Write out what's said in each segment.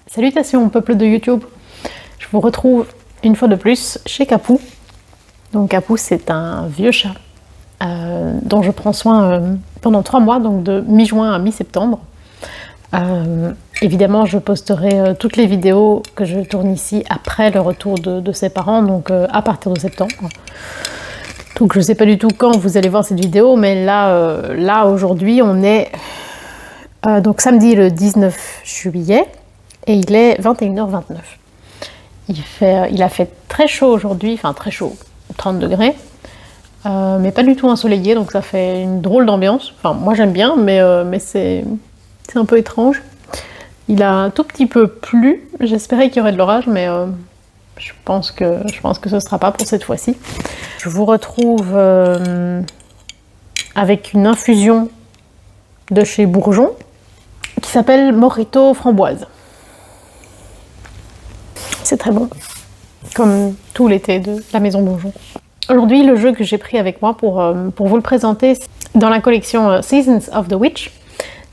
Salutations peuple de YouTube, je vous retrouve une fois de plus chez Capou. Donc Capou, c'est un vieux chat dont je prends soin pendant 3 mois, donc de mi-juin à mi-septembre. Évidemment, je posterai toutes les vidéos que je tourne ici après le retour de ses parents, donc à partir de septembre. Donc je ne sais pas du tout quand vous allez voir cette vidéo, mais là aujourd'hui on est donc samedi le 19 juillet et il est 21h29. Il a fait très chaud aujourd'hui, enfin très chaud, 30 degrés, mais pas du tout ensoleillé, donc ça fait une drôle d'ambiance. Enfin moi j'aime bien, mais c'est un peu étrange. Il a un tout petit peu plu, j'espérais qu'il y aurait de l'orage, mais je pense que ce ne sera pas pour cette fois-ci. Je vous retrouve avec une infusion de chez Bourgeon qui s'appelle Mojito Framboise. C'est très bon, comme tout l'été de la maison Bourgeon. Aujourd'hui, le jeu que j'ai pris avec moi pour vous le présenter dans la collection Seasons of the Witch,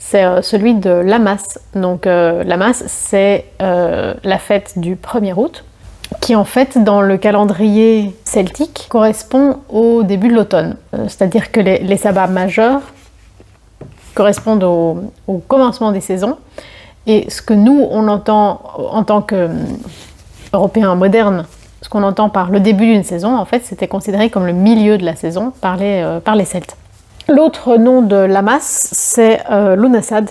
c'est celui de Lammas. Donc Lammas, c'est la fête du 1er août, qui en fait, dans le calendrier celtique, correspond au début de l'automne. C'est-à-dire que les sabbats majeurs correspondent au commencement des saisons. Et ce que nous, on entend en tant qu'Européens modernes, ce qu'on entend par le début d'une saison, en fait, c'était considéré comme le milieu de la saison par les Celtes. L'autre nom de Lammas, c'est Lughnasadh.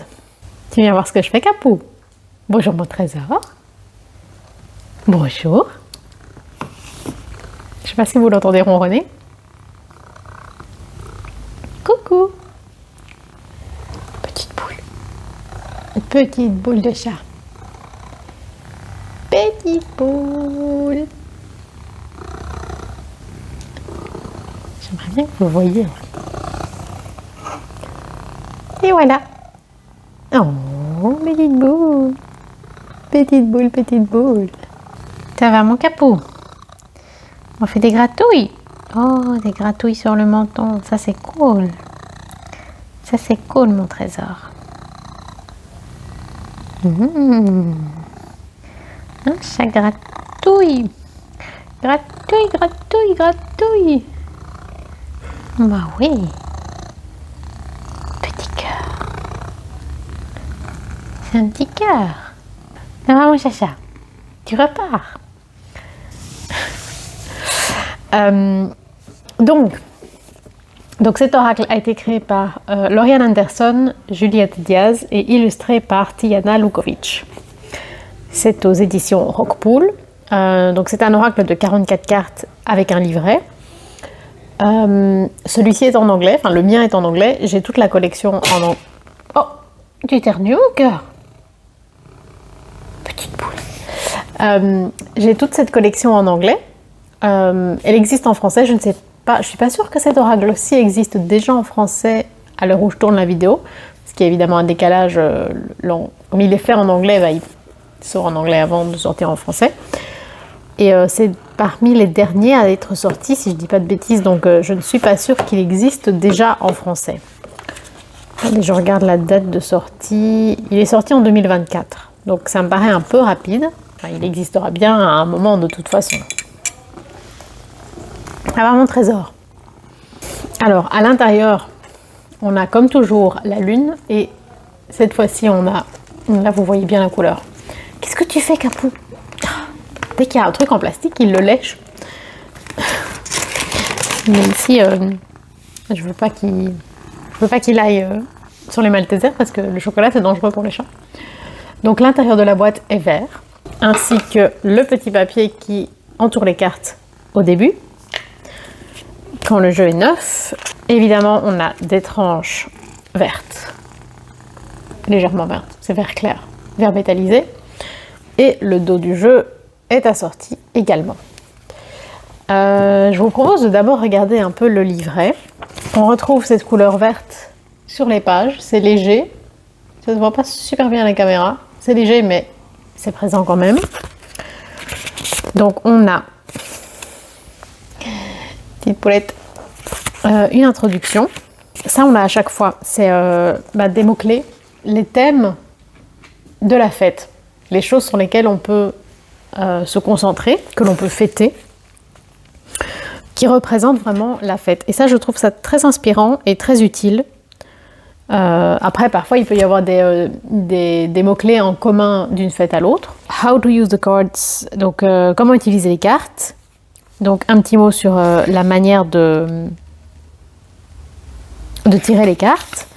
Tu viens voir ce que je fais, Capou? Bonjour mon trésor. Bonjour. Je sais pas si vous l'entendez ronronner. Coucou. Petite boule. Une petite boule de chat. Petite boule. J'aimerais bien que vous voyiez. Et voilà. Oh, petite boule. Petite boule, petite boule. Ça va mon Capou? On fait des gratouilles. Oh, des gratouilles sur le menton. Ça c'est cool. Ça c'est cool mon trésor. Un chat gratouille. Gratouille, gratouille, gratouille. Bah oui. Petit cœur. C'est un petit cœur. Ça va mon chacha? Tu repars. Donc cet oracle a été créé par Lauriane Anderson, Juliette Diaz et illustré par Tijana Lukovic. C'est aux éditions Rockpool. Donc c'est un oracle de 44 cartes avec un livret. Celui-ci est en anglais, enfin le mien est en anglais. J'ai toute la collection en anglais. Oh, tu éternues au cœur? Petite boule. J'ai toute cette collection en anglais. Elle existe en français, je ne sais pas, je suis pas sûre que cet oracle-ci existe déjà en français à l'heure où je tourne la vidéo, ce qui est évidemment un décalage. Comme il est fait en anglais, il sort en anglais avant de sortir en français. Et c'est parmi les derniers à être sortis, si je dis pas de bêtises, donc je ne suis pas sûre qu'il existe déjà en français. Allez, je regarde la date de sortie. Il est sorti en 2024, donc ça me paraît un peu rapide. Enfin, il existera bien à un moment de toute façon. Alors mon trésor. Alors à l'intérieur, on a comme toujours la lune et cette fois-ci on a, là vous voyez bien la couleur. Qu'est-ce que tu fais Capou? Dès qu'il y a un truc en plastique, il le lèche. Mais ici, je veux pas qu'il aille sur les Maltesers parce que le chocolat c'est dangereux pour les chats. Donc l'intérieur de la boîte est vert, ainsi que le petit papier qui entoure les cartes au début. Quand le jeu est neuf, évidemment, on a des tranches vertes, légèrement vertes, c'est vert clair, vert métallisé, et le dos du jeu est assorti également. Je vous propose de d'abord regarder un peu le livret. On retrouve cette couleur verte sur les pages, c'est léger, ça ne se voit pas super bien à la caméra, c'est léger mais c'est présent quand même. Donc on a petite poulette, une introduction. Ça, on a à chaque fois. C'est des mots-clés, les thèmes de la fête. les choses sur lesquelles on peut se concentrer, que l'on peut fêter, qui représentent vraiment la fête. Et ça, je trouve ça très inspirant et très utile. Après, parfois, il peut y avoir des mots-clés en commun d'une fête à l'autre. How to use the cards. Donc, comment utiliser les cartes. Donc, un petit mot sur la manière de tirer les cartes.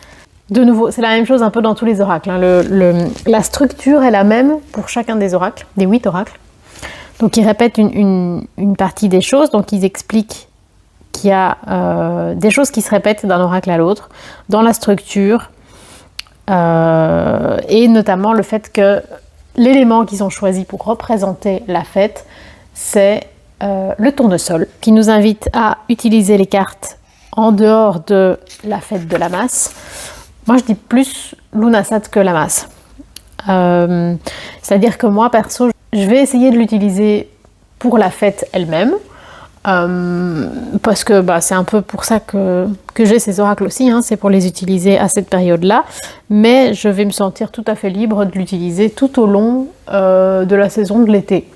De nouveau, c'est la même chose un peu dans tous les oracles. Hein. La structure est la même pour chacun des oracles, des 8 oracles. Donc, ils répètent une partie des choses. Donc, ils expliquent qu'il y a des choses qui se répètent d'un oracle à l'autre, dans la structure, et notamment le fait que l'élément qu'ils ont choisi pour représenter la fête, c'est le tournesol, qui nous invite à utiliser les cartes en dehors de la fête de la masse. Moi, je dis plus Lughnasadh que la masse. C'est-à-dire que moi, perso, je vais essayer de l'utiliser pour la fête elle-même, parce que c'est un peu pour ça que j'ai ces oracles aussi, hein, c'est pour les utiliser à cette période-là, mais je vais me sentir tout à fait libre de l'utiliser tout au long de la saison de l'été.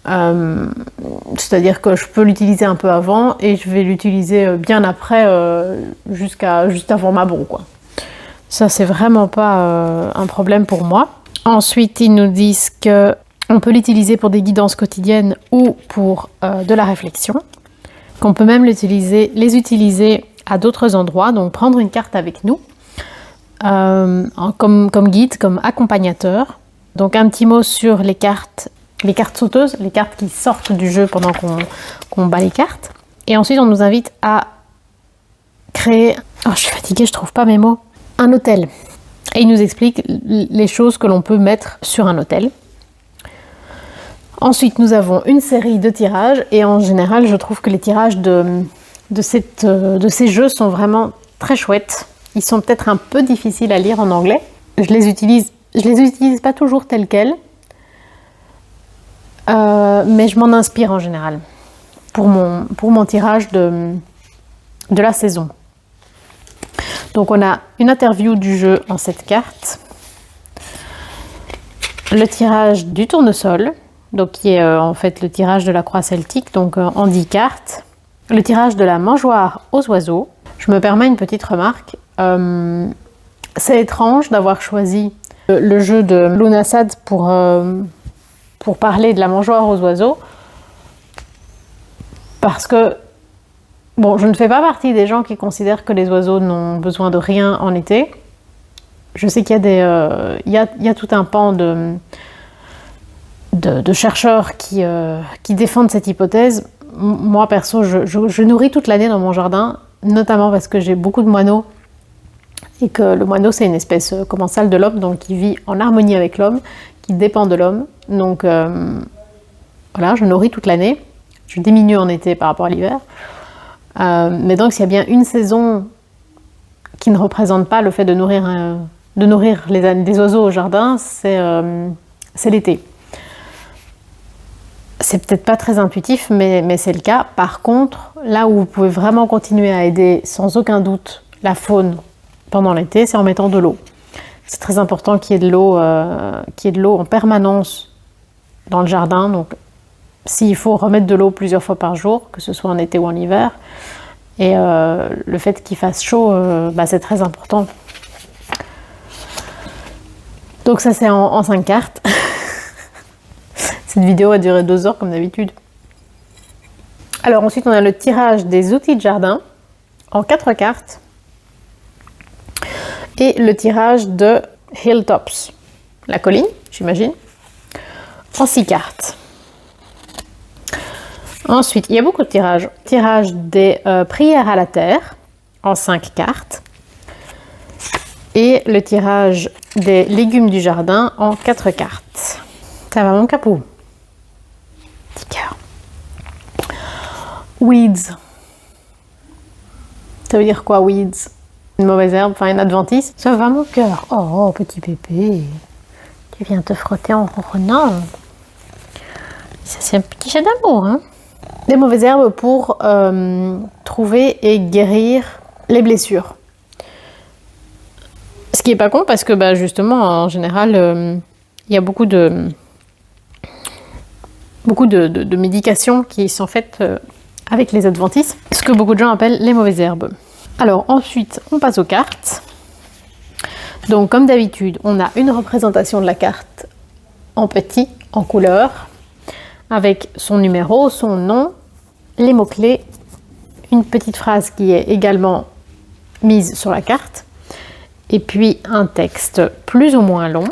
C'est-à-dire que je peux l'utiliser un peu avant et je vais l'utiliser bien après, juste avant ma bro, quoi. Ça, c'est vraiment pas un problème pour moi. Ensuite, ils nous disent que on peut l'utiliser pour des guidances quotidiennes ou pour de la réflexion. Qu'on peut même les utiliser à d'autres endroits, donc prendre une carte avec nous, comme guide, comme accompagnateur. Donc un petit mot sur les cartes sauteuses, les cartes qui sortent du jeu pendant qu'on bat les cartes. Et ensuite, on nous invite à créer... Oh, je suis fatiguée, je trouve pas mes mots. Un hôtel. Et il nous explique les choses que l'on peut mettre sur un hôtel. Ensuite, nous avons une série de tirages. Et en général, je trouve que les tirages de ces jeux sont vraiment très chouettes. Ils sont peut-être un peu difficiles à lire en anglais. Je les utilise pas toujours tels quels. Mais je m'en inspire en général pour mon tirage de la saison. Donc on a une interview du jeu en 7 cartes, le tirage du tournesol, donc qui est en fait le tirage de la croix celtique, donc en 10 cartes, le tirage de la mangeoire aux oiseaux. Je me permets une petite remarque, c'est étrange d'avoir choisi le jeu de Lughnasadh pour parler de la mangeoire aux oiseaux, parce que je ne fais pas partie des gens qui considèrent que les oiseaux n'ont besoin de rien en été. Je sais qu'il y a tout un pan de chercheurs qui défendent cette hypothèse. Moi, perso, je nourris toute l'année dans mon jardin, notamment parce que j'ai beaucoup de moineaux, et que le moineau, c'est une espèce commensale de l'homme, donc qui vit en harmonie avec l'homme, qui dépend de l'homme. Donc, voilà, je nourris toute l'année. Je diminue en été par rapport à l'hiver. Mais donc, s'il y a bien une saison qui ne représente pas le fait de nourrir des oiseaux au jardin, c'est l'été. C'est peut-être pas très intuitif, mais c'est le cas. Par contre, là où vous pouvez vraiment continuer à aider sans aucun doute la faune pendant l'été, c'est en mettant de l'eau. C'est très important qu'il y ait de l'eau en permanence dans le jardin. Donc, s'il faut remettre de l'eau plusieurs fois par jour, que ce soit en été ou en hiver, et le fait qu'il fasse chaud, c'est très important. Donc ça, c'est en 5 cartes. Cette vidéo a duré 2 heures comme d'habitude. Alors ensuite, on a le tirage des outils de jardin en 4 cartes et le tirage de Hilltops, la colline, j'imagine, en 6 cartes. Ensuite, il y a beaucoup de tirages. Tirage des prières à la terre en 5 cartes et le tirage des légumes du jardin en 4 cartes. Ça va mon capot. Petit cœur. Weeds. Ça veut dire quoi, weeds? Une mauvaise herbe, enfin une adventice. Ça va mon cœur. Oh, petit pépé. Tu viens te frotter en ronronnant. Ça, c'est un petit jet d'amour, hein. Des mauvaises herbes pour trouver et guérir les blessures. Ce qui est pas con parce que justement, en général, il y a beaucoup de médications qui sont faites avec les adventices, ce que beaucoup de gens appellent les mauvaises herbes. Alors ensuite, on passe aux cartes. Donc comme d'habitude, on a une représentation de la carte en petit, en couleur, avec son numéro, son nom, les mots-clés, une petite phrase qui est également mise sur la carte, et puis un texte plus ou moins long.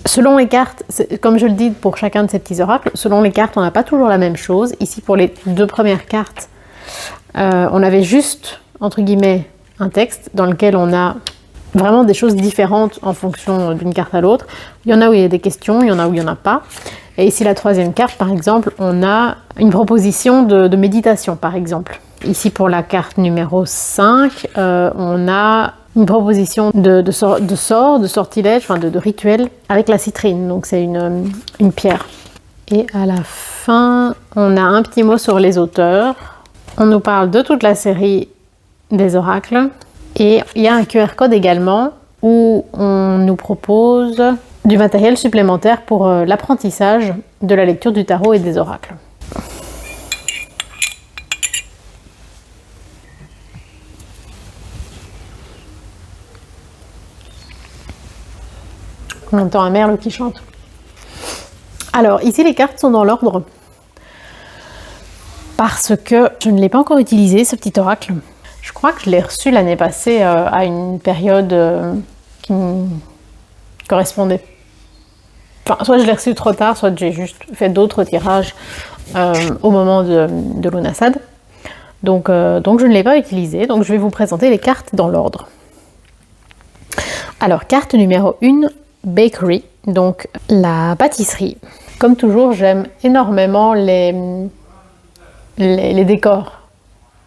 Selon les cartes, comme je le dis pour chacun de ces petits oracles, selon les cartes, on n'a pas toujours la même chose. Ici, pour les 2 premières cartes, on avait juste, entre guillemets, un texte dans lequel on a vraiment des choses différentes en fonction d'une carte à l'autre. Il y en a où il y a des questions, il y en a où il n'y en a pas. Et ici, la 3e carte, par exemple, on a une proposition de méditation, par exemple. Ici, pour la carte numéro 5, on a une proposition de sortilège, enfin de rituel avec la citrine. Donc, c'est une pierre. Et à la fin, on a un petit mot sur les auteurs. On nous parle de toute la série des oracles. Et il y a un QR code également où on nous propose du matériel supplémentaire pour l'apprentissage de la lecture du tarot et des oracles. On entend un merle qui chante. Alors ici les cartes sont dans l'ordre parce que je ne l'ai pas encore utilisé ce petit oracle. Je crois que je l'ai reçu l'année passée à une période qui me correspondait. Enfin, soit je l'ai reçu trop tard, soit j'ai juste fait d'autres tirages au moment de Lughnasadh. Donc je ne l'ai pas utilisé, donc je vais vous présenter les cartes dans l'ordre. Alors, carte numéro 1, Bakery, donc la pâtisserie. Comme toujours, j'aime énormément les décors,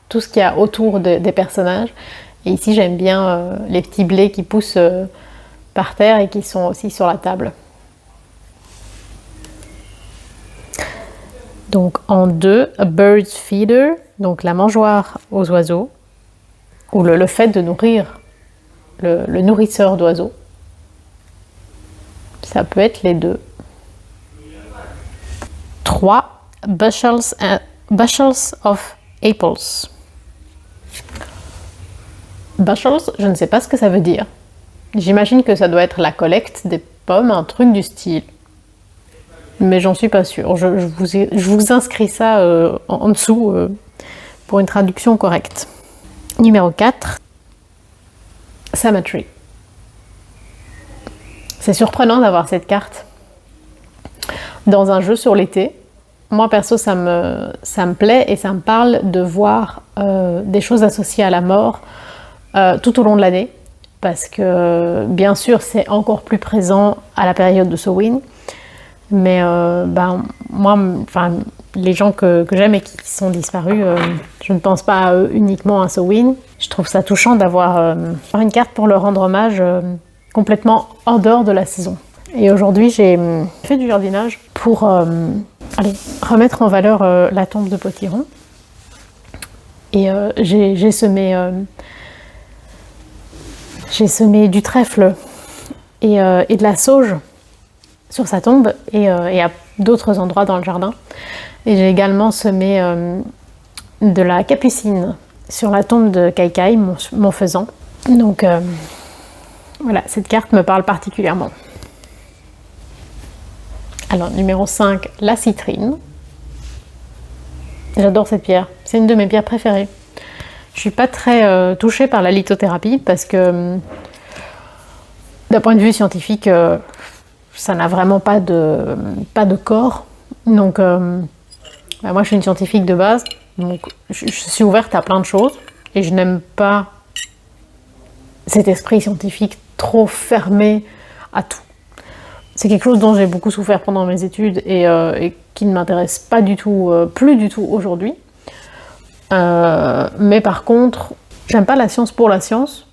tout ce qu'il y a autour des personnages. Et ici, j'aime bien les petits blés qui poussent par terre et qui sont aussi sur la table. Donc en 2, a bird's feeder, donc la mangeoire aux oiseaux, ou le fait de nourrir le nourrisseur d'oiseaux. Ça peut être les 2. 3, bushels of apples. Bushels, je ne sais pas ce que ça veut dire. J'imagine que ça doit être la collecte des pommes, un truc du style. Mais j'en suis pas sûre. Je vous inscris ça en dessous pour une traduction correcte. Numéro 4, Cemetery. C'est surprenant d'avoir cette carte dans un jeu sur l'été. Moi perso ça me plaît et ça me parle de voir des choses associées à la mort tout au long de l'année, parce que bien sûr c'est encore plus présent à la période de Samhain, mais moi, les gens que j'aime et qui sont disparus, je ne pense pas à eux uniquement à Samhain. Je trouve ça touchant d'avoir une carte pour leur rendre hommage complètement en dehors de la saison. Et aujourd'hui, j'ai fait du jardinage pour remettre en valeur la tombe de Potiron. Et j'ai semé du trèfle et de la sauge sur sa tombe et à d'autres endroits dans le jardin. Et j'ai également semé de la capucine sur la tombe de Kaikai, mon faisan. Donc voilà, cette carte me parle particulièrement. Alors, numéro 5, la citrine. J'adore cette pierre, c'est une de mes pierres préférées. Je suis pas très touchée par la lithothérapie parce que d'un point de vue scientifique, ça n'a vraiment pas de corps. Donc, moi je suis une scientifique de base, donc je suis ouverte à plein de choses et je n'aime pas cet esprit scientifique trop fermé à tout. C'est quelque chose dont j'ai beaucoup souffert pendant mes études et qui ne m'intéresse pas du tout, plus du tout aujourd'hui. Mais par contre, j'aime pas la science pour la science,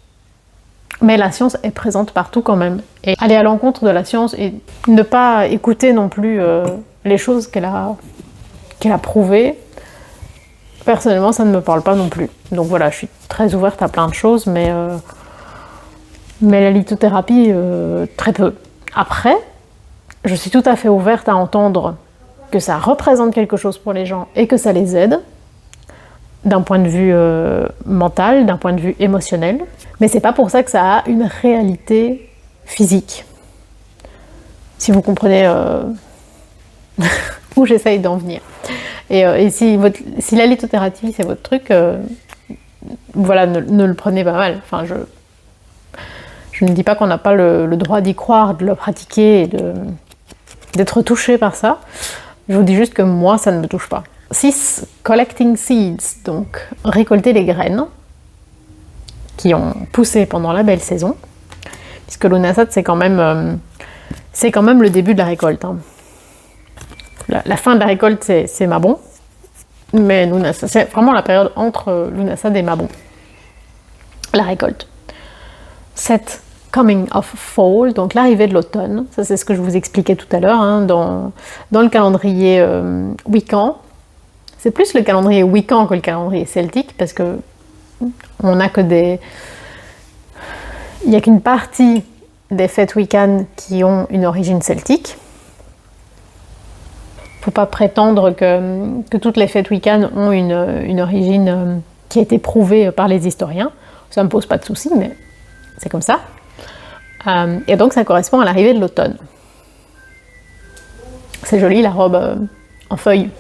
mais la science est présente partout quand même. Et aller à l'encontre de la science et ne pas écouter non plus les choses qu'elle a prouvées, personnellement ça ne me parle pas non plus. Donc voilà, je suis très ouverte à plein de choses, mais la lithothérapie, très peu. Après, je suis tout à fait ouverte à entendre que ça représente quelque chose pour les gens et que ça les aide, d'un point de vue mental, d'un point de vue émotionnel. Mais c'est pas pour ça que ça a une réalité physique. Si vous comprenez où j'essaye d'en venir. Et si la lithothérapie c'est votre truc, voilà, ne le prenez pas mal. Enfin, je ne dis pas qu'on n'a pas le droit d'y croire, de le pratiquer et d'être touché par ça. Je vous dis juste que moi, ça ne me touche pas. 6. Collecting seeds, donc récolter les graines qui ont poussé pendant la belle saison. Puisque Lunasat, c'est quand même le début de la récolte. Hein. La fin de la récolte, c'est Mabon. Mais Lunasat, c'est vraiment la période entre Lunasat et Mabon. La récolte. 7. Coming of Fall, donc l'arrivée de l'automne. Ça, c'est ce que je vous expliquais tout à l'heure hein, dans le calendrier Wiccan. C'est plus le calendrier Wiccan que le calendrier celtique parce que on n'a que il n'y a qu'une partie des fêtes Wiccan qui ont une origine celtique. Il ne faut pas prétendre que toutes les fêtes Wiccan ont une origine qui a été prouvée par les historiens. Ça ne me pose pas de soucis, mais c'est comme ça. Et donc ça correspond à l'arrivée de l'automne. C'est joli la robe en feuilles.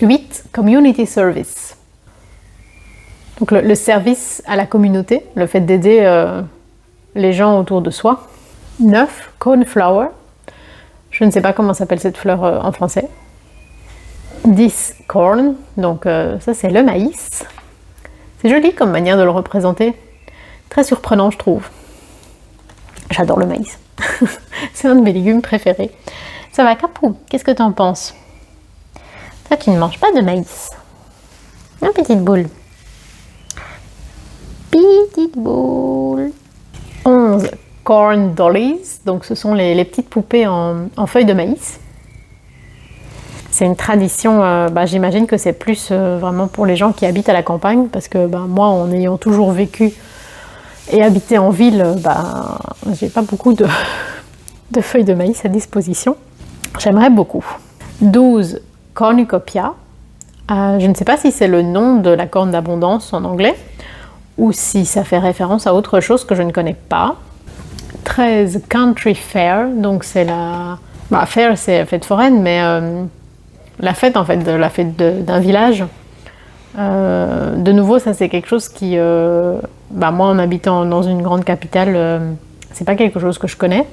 8. Community service. Donc le service à la communauté, le fait d'aider les gens autour de soi. 9. Cornflower. Je ne sais pas comment s'appelle cette fleur en français. 10. Corn. Donc ça c'est le maïs. C'est joli comme manière de le représenter. Très surprenant je trouve. J'adore le maïs. C'est un de mes légumes préférés. Ça va, Capou? Qu'est-ce que tu en penses? Toi, tu ne manges pas de maïs. Une petite boule. Petite boule. 11. Corn dollies. Donc, ce sont les petites poupées en feuilles de maïs. C'est une tradition, j'imagine que c'est plus vraiment pour les gens qui habitent à la campagne. Parce que moi, en ayant toujours vécu et habiter en ville, j'ai pas beaucoup de feuilles de maïs à disposition. J'aimerais beaucoup. 12. Cornucopia. Je ne sais pas si c'est le nom de la corne d'abondance en anglais ou si ça fait référence à autre chose que je ne connais pas. 13. Country Fair. Donc c'est la... fair c'est fête foraine, mais la fête en fait, la fête d'un village. De nouveau, ça c'est quelque chose qui... moi en habitant dans une grande capitale, c'est pas quelque chose que je connais.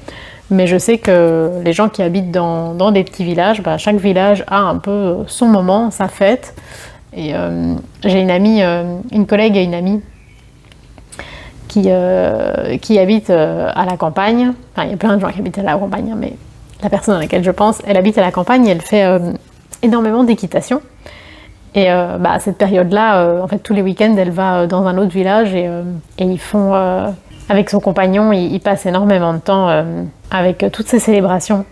Mais je sais que les gens qui habitent dans des petits villages, chaque village a un peu son moment, sa fête. Et j'ai une amie, une collègue et une amie qui habitent à la campagne. Enfin, il y a plein de gens qui habitent à la campagne, mais la personne à laquelle je pense, elle habite à la campagne et elle fait énormément d'équitation. Et à cette période-là, en fait, tous les week-ends, elle va dans un autre village et ils font... avec son compagnon, ils passent énormément de temps avec toutes ces célébrations.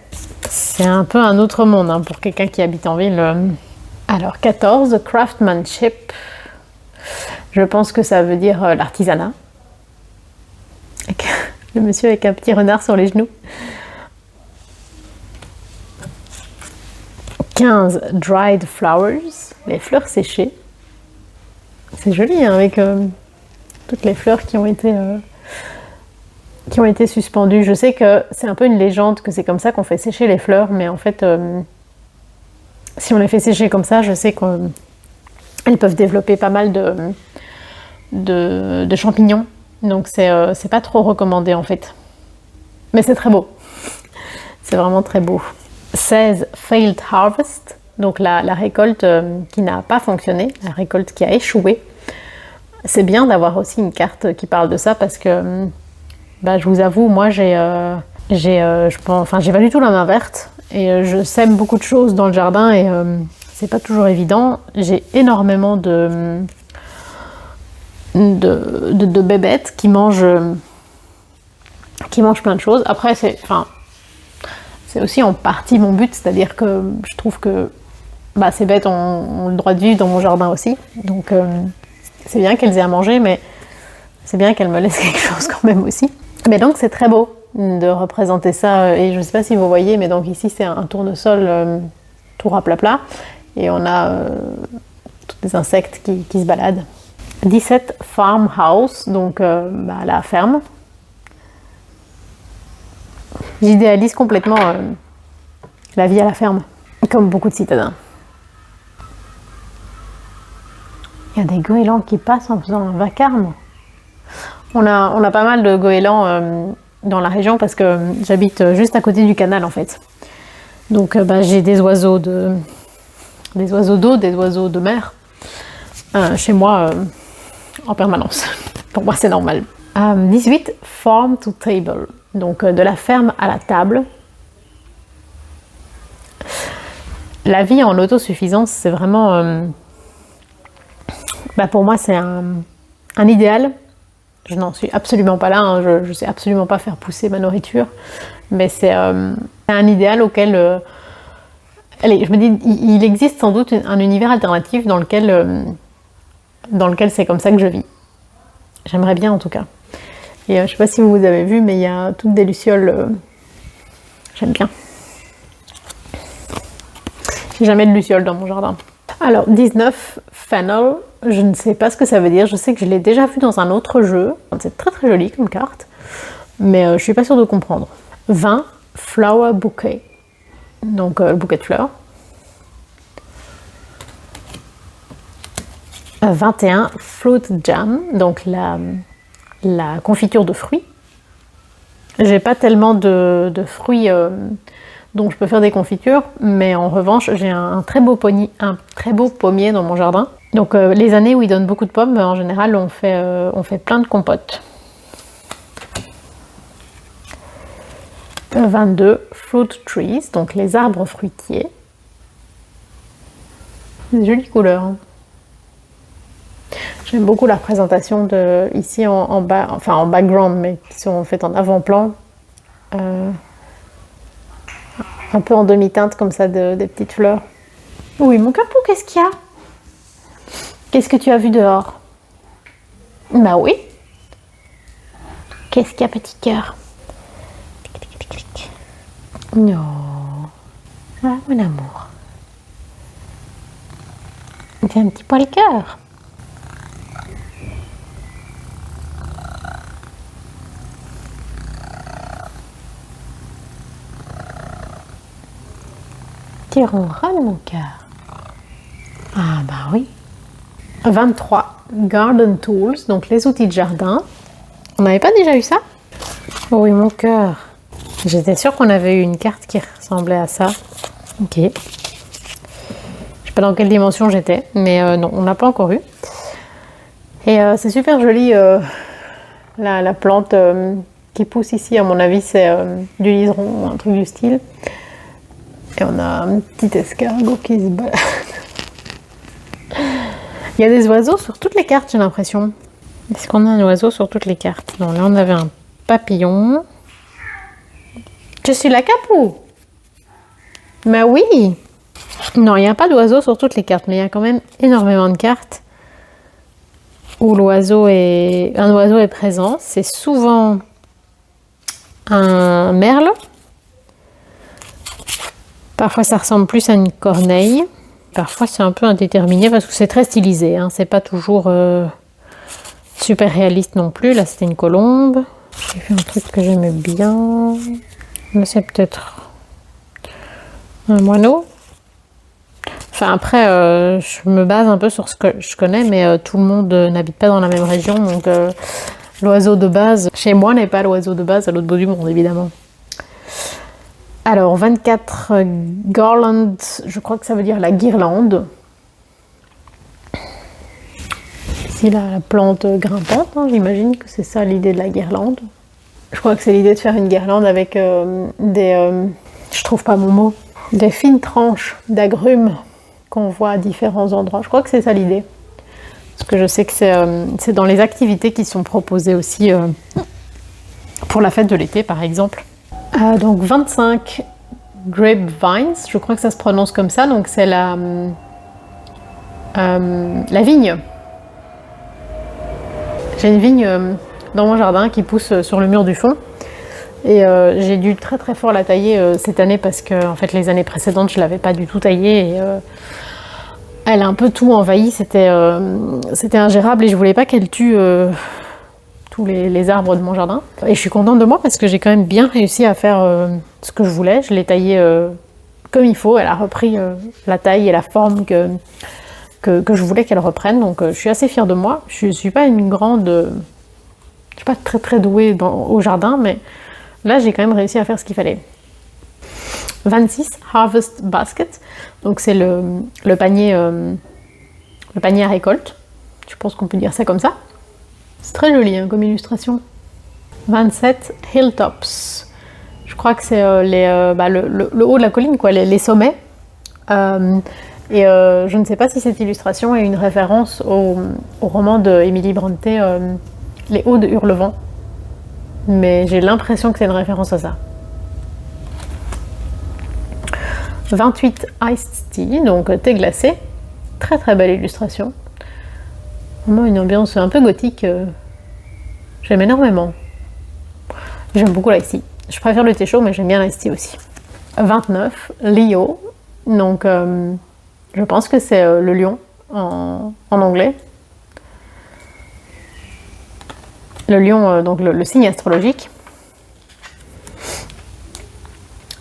C'est un peu un autre monde pour quelqu'un qui habite en ville. Alors, 14, craftsmanship. Je pense que ça veut dire l'artisanat. Le monsieur avec un petit renard sur les genoux. 15, dried flowers. Les fleurs séchées. C'est joli avec toutes les fleurs qui ont été suspendues. Je sais que c'est un peu une légende que c'est comme ça qu'on fait sécher les fleurs, mais en fait, si on les fait sécher comme ça, je sais qu'elles peuvent développer pas mal de champignons. Donc c'est pas trop recommandé en fait. Mais c'est très beau. C'est vraiment très beau. 16, failed harvest. Donc la récolte qui n'a pas fonctionné, la récolte qui a échoué. C'est bien d'avoir aussi une carte qui parle de ça parce que je vous avoue, moi j'ai pas du tout la main verte et je sème beaucoup de choses dans le jardin et c'est pas toujours évident. J'ai énormément de bébêtes qui mangent plein de choses. Après c'est aussi en partie mon but, c'est-à-dire que je trouve que ces bêtes ont le droit de vivre dans mon jardin aussi. Donc c'est bien qu'elles aient à manger, mais c'est bien qu'elles me laissent quelque chose quand même aussi. Mais donc c'est très beau. de représenter ça. Et je ne sais pas si vous voyez, mais donc ici c'est un tournesol tout à plat. Et on a tous les insectes qui se baladent. 17 farmhouse, donc la ferme. J'idéalise complètement la vie à la ferme, comme beaucoup de citadins. Il y a des goélands qui passent en faisant un vacarme. On a pas mal de goélands dans la région parce que j'habite juste à côté du canal en fait. Donc j'ai des oiseaux d'eau, des oiseaux de mer chez moi en permanence. Pour moi c'est normal. 18 farm to table, donc de la ferme à la table. La vie en autosuffisance, c'est vraiment pour moi c'est un idéal. Je n'en suis absolument pas là, hein. Je ne sais absolument pas faire pousser ma nourriture, mais c'est un idéal auquel allez, je me dis, il existe sans doute un univers alternatif dans lequel c'est comme ça que je vis. J'aimerais bien en tout cas. Et je ne sais pas si vous avez vu, mais il y a toutes des lucioles. J'aime bien. J'ai jamais de lucioles dans mon jardin. Alors, 19, fennel. Je ne sais pas ce que ça veut dire. Je sais que je l'ai déjà vu dans un autre jeu. C'est très très joli comme carte. Mais je ne suis pas sûre de comprendre. 20, flower bouquet. Donc, le bouquet de fleurs. 21, fruit jam. Donc, la confiture de fruits. J'ai pas tellement de fruits dont je peux faire des confitures, mais en revanche j'ai un très beau pommier dans mon jardin. Donc les années où il donne beaucoup de pommes, en général on fait plein de compotes. 22, fruit trees, donc les arbres fruitiers. Des jolies couleurs. Hein. J'aime beaucoup la représentation de ici en bas, enfin en background, mais qui sont faites en avant-plan. Un peu en demi-teinte comme ça des petites fleurs. Oui, mon capot, qu'est-ce qu'il y a? Qu'est-ce que tu as vu dehors? Bah oui. Qu'est-ce qu'il y a, petit cœur? Non. Ah, mon amour. C'est un petit poil cœur. Tu ronronnes, mon cœur. Ah bah oui. 23, garden tools, donc les outils de jardin. On n'avait pas déjà eu ça? Oh oui, mon cœur. J'étais sûre qu'on avait eu une carte qui ressemblait à ça. Ok. Je sais pas dans quelle dimension j'étais, mais non, on n'a pas encore eu. Et c'est super joli, la plante qui pousse ici, à mon avis, c'est du liseron, un truc du style. Et on a un petit escargot qui se balade. Il y a des oiseaux sur toutes les cartes, j'ai l'impression. Est-ce qu'on a un oiseau sur toutes les cartes? Non, là on avait un papillon. Je suis la capou. Mais oui. Non, il n'y a pas d'oiseau sur toutes les cartes, mais il y a quand même énormément de cartes où un oiseau est présent. C'est souvent un merle. Parfois ça ressemble plus à une corneille. Parfois c'est un peu indéterminé parce que c'est très stylisé. Hein. C'est pas toujours super réaliste non plus. Là c'était une colombe. J'ai fait un truc que j'aimais bien. Là c'est peut-être un moineau. Enfin après je me base un peu sur ce que je connais, mais tout le monde n'habite pas dans la même région. Donc l'oiseau de base chez moi n'est pas l'oiseau de base à l'autre bout du monde évidemment. Alors, 24 garland, je crois que ça veut dire la guirlande. Ici, la plante grimpante, hein, j'imagine que c'est ça l'idée de la guirlande. Je crois que c'est l'idée de faire une guirlande avec je trouve pas mon mot, des fines tranches d'agrumes qu'on voit à différents endroits. Je crois que c'est ça l'idée. Parce que je sais que c'est dans les activités qui sont proposées aussi pour la fête de l'été, par exemple. Donc 25 grapevines, je crois que ça se prononce comme ça, donc c'est la vigne. J'ai une vigne dans mon jardin qui pousse sur le mur du fond Et j'ai dû très très fort la tailler cette année parce que en fait les années précédentes je l'avais pas du tout taillée et elle a un peu tout envahi, c'était ingérable et je voulais pas qu'elle tue tous les arbres de mon jardin. Et je suis contente de moi parce que j'ai quand même bien réussi à faire ce que je voulais. Je l'ai taillée comme il faut, elle a repris la taille et la forme que je voulais qu'elle reprenne, donc je suis assez fière de moi. Je suis pas une grande... je suis pas très très douée au jardin, mais là j'ai quand même réussi à faire ce qu'il fallait. 26, Harvest Basket, donc c'est le panier à récolte. Je pense qu'on peut dire ça comme ça. C'est très joli hein, comme illustration. 27, Hilltops. Je crois que c'est le haut de la colline, quoi, les sommets. Je ne sais pas si cette illustration est une référence au roman de Emily Brontë, Les Hauts de Hurlevent. Mais j'ai l'impression que c'est une référence à ça. 28 Iced Tea, donc thé glacé. Très très belle illustration. Vraiment une ambiance un peu gothique. J'aime énormément. J'aime beaucoup l'Iced Tea. Je préfère le thé chaud, mais j'aime bien l'Iced Tea aussi. 29 Leo, donc je pense que c'est le lion en anglais. Le lion, donc le signe astrologique.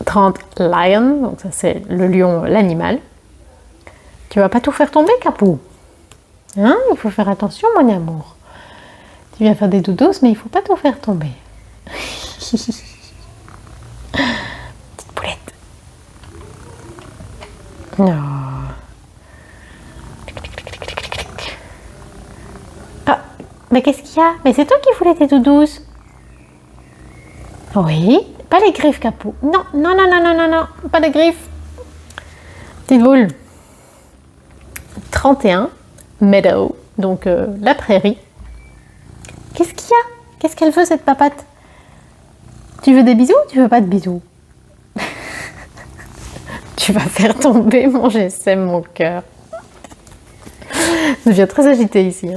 30 Lion, donc ça c'est le lion, l'animal. Tu vas pas tout faire tomber, Capou? Hein? Il faut faire attention, mon amour. Tu viens faire des doudous, mais il faut pas tout faire tomber. Petite poulette. Non. Ah, mais qu'est-ce qu'il y a? Mais c'est toi qui voulais tes doudous. Oui, pas les griffes, Capou. Non, non, non, non, non, non, non, pas de griffes. Petite boule. 31, Meadow, donc la prairie. Qu'est-ce qu'il y a? Qu'est-ce qu'elle veut, cette papate? Tu veux des bisous ou tu veux pas de bisous? Tu vas faire tomber mon GSM, mon cœur. Je deviens très agitée ici.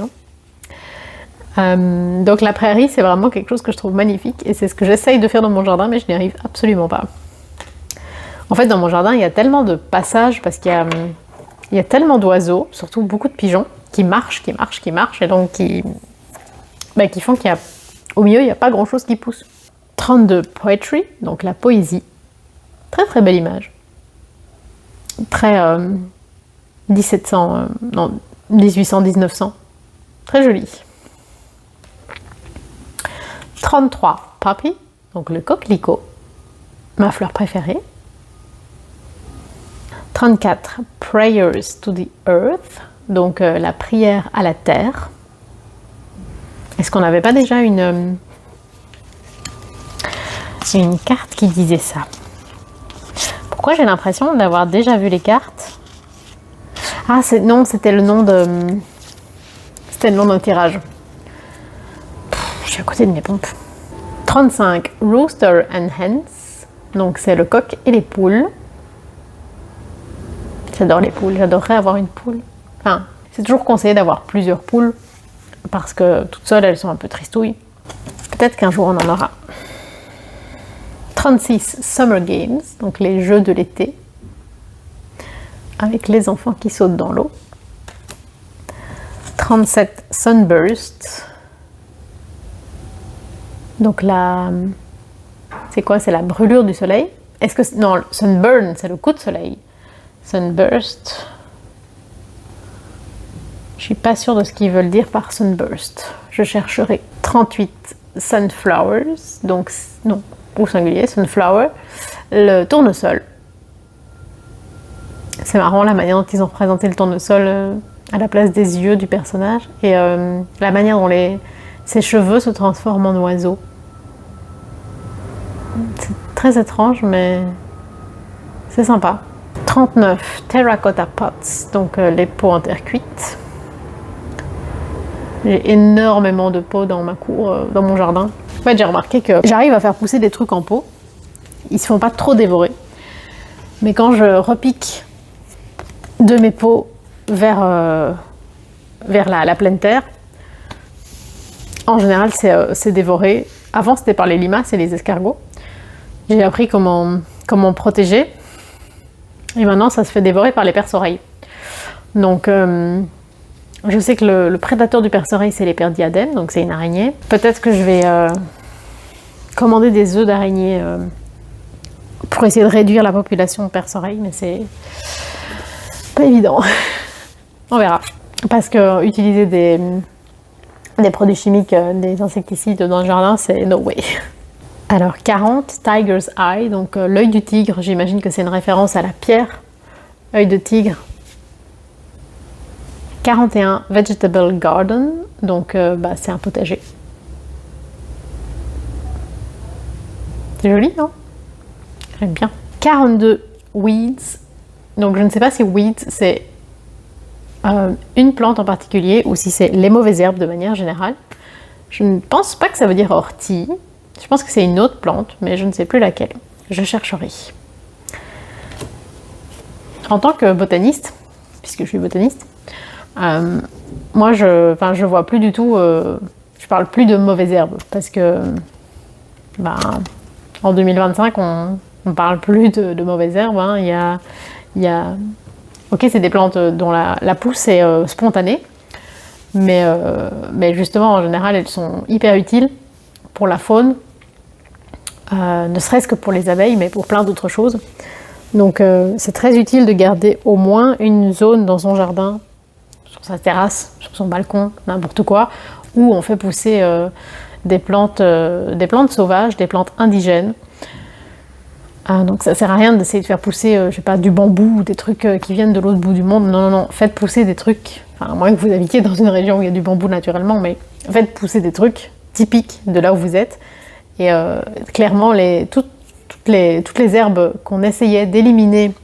Donc la prairie, c'est vraiment quelque chose que je trouve magnifique et c'est ce que j'essaye de faire dans mon jardin, mais je n'y arrive absolument pas. En fait, dans mon jardin, il y a tellement de passages parce qu'il y a tellement d'oiseaux, surtout beaucoup de pigeons, qui marchent, et donc qui font qu'il y a, au milieu, il n'y a pas grand-chose qui pousse. 32 Poetry, donc la poésie. Très très belle image. Très 1800-1900. Très jolie. 33 Poppy, donc le coquelicot, ma fleur préférée. 34 Prayers to the Earth, donc la prière à la terre. Est-ce qu'on n'avait pas déjà une carte qui disait ça? Pourquoi j'ai l'impression d'avoir déjà vu les cartes? Ah non, c'était le nom d'un tirage. Je suis à côté de mes pompes. 35 Rooster and Hens, donc c'est le coq et les poules. J'adore les poules, j'adorerais avoir une poule. Enfin, c'est toujours conseillé d'avoir plusieurs poules parce que toutes seules elles sont un peu tristouilles. Peut-être qu'un jour on en aura. 36 Summer Games, donc les jeux de l'été avec les enfants qui sautent dans l'eau. 37 Sunburst, donc c'est quoi? C'est la brûlure du soleil. Est-ce que non, sunburn c'est le coup de soleil. Sunburst, je suis pas sûre de ce qu'ils veulent dire par sunburst. Je chercherai. 38 Sunflowers, donc non, au singulier, sunflower, le tournesol. C'est marrant la manière dont ils ont représenté le tournesol à la place des yeux du personnage et la manière dont ses cheveux se transforment en oiseaux. C'est très étrange, mais c'est sympa. 39 Terracotta Pots, donc les pots en terre cuite. J'ai énormément de pots dans ma cour, dans mon jardin. En fait, j'ai remarqué que j'arrive à faire pousser des trucs en pot. Ils se font pas trop dévorer. Mais quand je repique de mes pots vers la pleine terre, en général, c'est dévoré. Avant, c'était par les limaces et les escargots. J'ai appris comment protéger. Et maintenant, ça se fait dévorer par les perce-oreilles. Donc, je sais que le prédateur du perce-oreille, c'est les perdiadèmes, donc c'est une araignée. Peut-être que je vais commander des œufs d'araignée pour essayer de réduire la population de perce-oreilles, mais c'est pas évident. On verra. Parce que utiliser des produits chimiques, des insecticides dans le jardin, c'est no way. Alors 40, Tiger's Eye, donc l'œil du tigre, j'imagine que c'est une référence à la pierre, œil de tigre. 41, Vegetable Garden, donc c'est un potager. C'est joli, non? J'aime bien. 42, Weeds, donc je ne sais pas si weeds c'est une plante en particulier ou si c'est les mauvaises herbes de manière générale. Je ne pense pas que ça veut dire ortie. Je pense que c'est une autre plante, mais je ne sais plus laquelle. Je chercherai. En tant que botaniste, puisque je suis botaniste, moi je vois plus du tout, je parle plus de mauvaises herbes, parce que en 2025 on parle plus de mauvaises herbes. Hein. Il y a ok, c'est des plantes dont la pousse est spontanée, mais justement en général elles sont hyper utiles pour la faune. Ne serait-ce que pour les abeilles, mais pour plein d'autres choses. Donc c'est très utile de garder au moins une zone dans son jardin, sur sa terrasse, sur son balcon, n'importe quoi, où on fait pousser des plantes sauvages, des plantes indigènes. Donc ça sert à rien d'essayer de faire pousser, je sais pas, du bambou ou des trucs qui viennent de l'autre bout du monde. Non, non, non, faites pousser des trucs, à moins que vous habitiez dans une région où il y a du bambou naturellement, mais faites pousser des trucs typiques de là où vous êtes. Et clairement, toutes les herbes qu'on essayait d'éliminer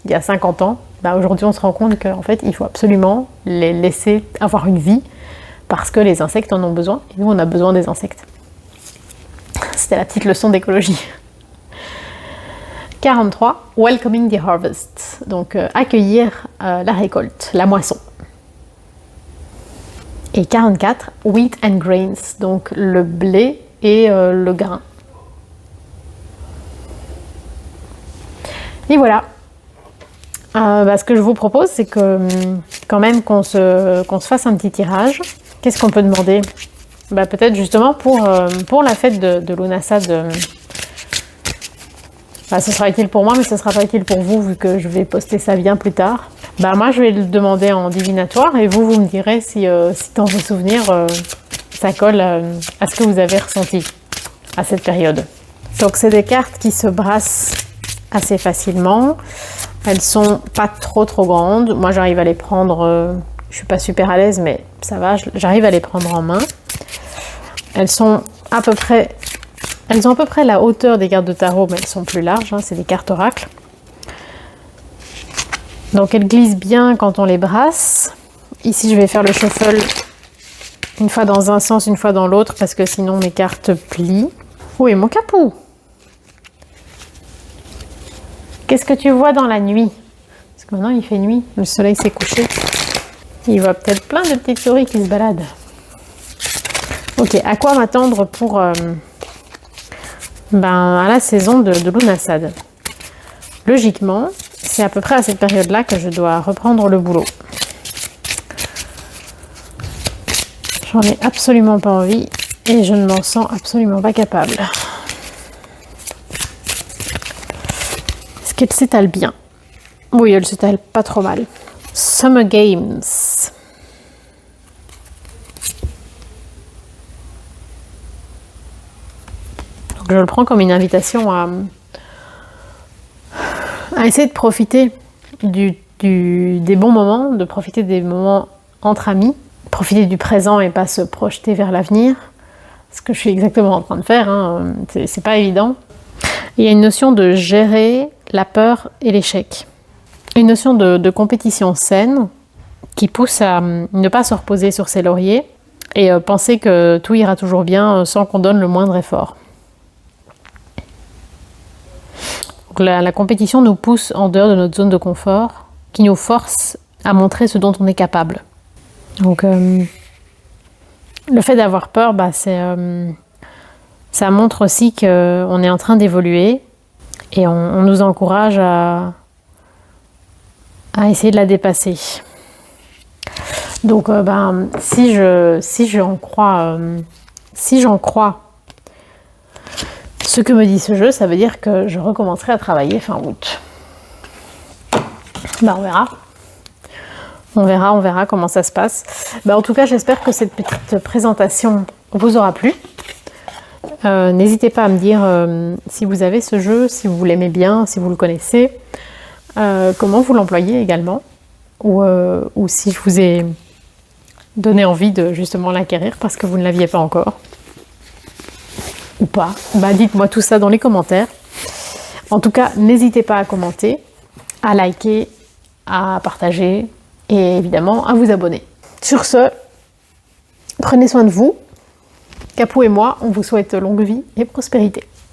il y a 50 ans, aujourd'hui on se rend compte qu'en fait il faut absolument les laisser avoir une vie parce que les insectes en ont besoin et nous on a besoin des insectes. C'était la petite leçon d'écologie. 43, Welcoming the Harvest, donc accueillir la récolte, la moisson. Et 44, Wheat and Grains, donc le blé et le grain. Et voilà. Ce que je vous propose, c'est que quand même qu'on se fasse un petit tirage. Qu'est-ce qu'on peut demander? Peut-être justement pour la fête de Lughnasadh. Ce sera utile pour moi, mais ce sera pas utile pour vous, vu que je vais poster ça bien plus tard. Moi, je vais le demander en divinatoire, et vous me direz si dans vos souvenirs, ça colle à ce que vous avez ressenti à cette période. Donc, c'est des cartes qui se brassent assez facilement. Elles sont pas trop grandes. Moi, j'arrive à les prendre. Je suis pas super à l'aise, mais ça va. J'arrive à les prendre en main. Elles ont à peu près la hauteur des cartes de tarot, mais elles sont plus larges. Hein, c'est des cartes oracles. Donc, elles glissent bien quand on les brasse. Ici, je vais faire le shuffle une fois dans un sens, une fois dans l'autre, parce que sinon mes cartes plient. Oui, mon capou. Qu'est-ce que tu vois dans la nuit? Parce que maintenant il fait nuit, le soleil s'est couché. Il voit peut-être plein de petites souris qui se baladent. Ok, à quoi m'attendre pour à la saison de Lughnasadh? Logiquement, c'est à peu près à cette période-là que je dois reprendre le boulot. J'en ai absolument pas envie et je ne m'en sens absolument pas capable. Est-ce qu'elle s'étale bien? Oui, elle s'étale pas trop mal. Summer Games. Donc je le prends comme une invitation à essayer de profiter des bons moments, de profiter des moments entre amis, profiter du présent et pas se projeter vers l'avenir. Ce que je suis exactement en train de faire, hein. C'est pas évident. Il y a une notion de gérer la peur et l'échec. Une notion de compétition saine qui pousse à ne pas se reposer sur ses lauriers et penser que tout ira toujours bien sans qu'on donne le moindre effort. Donc la compétition nous pousse en dehors de notre zone de confort, qui nous force à montrer ce dont on est capable. Donc le fait d'avoir peur, c'est Ça montre aussi qu'on est en train d'évoluer et on nous encourage à essayer de la dépasser. Donc si j'en crois ce que me dit ce jeu, ça veut dire que je recommencerai à travailler fin août. On verra. On verra comment ça se passe. En tout cas, j'espère que cette petite présentation vous aura plu. N'hésitez pas à me dire si vous avez ce jeu, si vous l'aimez bien, si vous le connaissez, comment vous l'employez également, ou si je vous ai donné envie de justement l'acquérir parce que vous ne l'aviez pas encore, ou pas. Dites-moi tout ça dans les commentaires. En tout cas, n'hésitez pas à commenter, à liker, à partager et évidemment à vous abonner. Sur ce, prenez soin de vous. Capou et moi, on vous souhaite longue vie et prospérité.